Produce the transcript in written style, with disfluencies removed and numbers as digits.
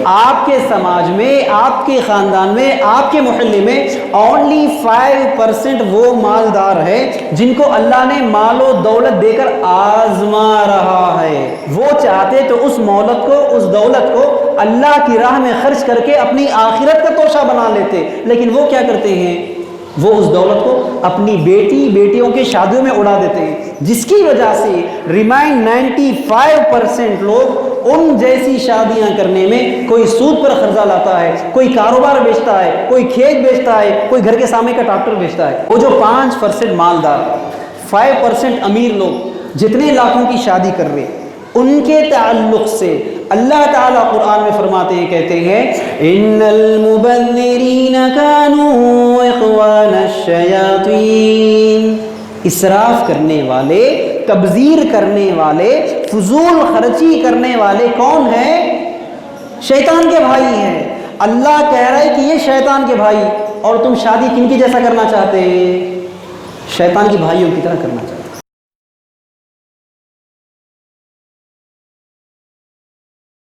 آپ کے سماج میں، آپ کے خاندان میں، آپ کے محلے میں اونلی 5% وہ مالدار ہے جن کو اللہ نے مال و دولت دے کر آزما رہا ہے۔ وہ چاہتے تو اس مولت کو، اس دولت کو اللہ کی راہ میں خرچ کر کے اپنی آخرت کا توشہ بنا لیتے، لیکن وہ کیا کرتے ہیں؟ وہ اس دولت کو اپنی بیٹیوں کے شادیوں میں اڑا دیتے ہیں، جس کی وجہ سے ریمائن 95% لوگ ان جیسی شادیاں کرنے میں کوئی سود پر قرضہ لاتا ہے، کوئی کاروبار بیچتا ہے، کوئی کھیت بیچتا ہے، کوئی گھر کے سامنے کا ٹریکٹر بیچتا ہے۔ وہ جو 5% مالدار، 5% امیر لوگ جتنے لاکھوں کی شادی کر رہے، ان کے تعلق سے اللہ تعالیٰ قرآن میں فرماتے ہیں، کہتے ہیں ان المبذرین کانوا اخوان الشیاطین، اسراف کرنے والے، تبذیر کرنے والے، فضول خرچی کرنے والے کون ہیں؟ شیطان کے بھائی ہیں۔ اللہ کہہ رہا ہے کہ یہ شیطان کے بھائی، اور تم شادی کن کی جیسا کرنا چاہتے ہیں؟ شیطان کی بھائیوں کی طرح کرنا چاہتے ہیں۔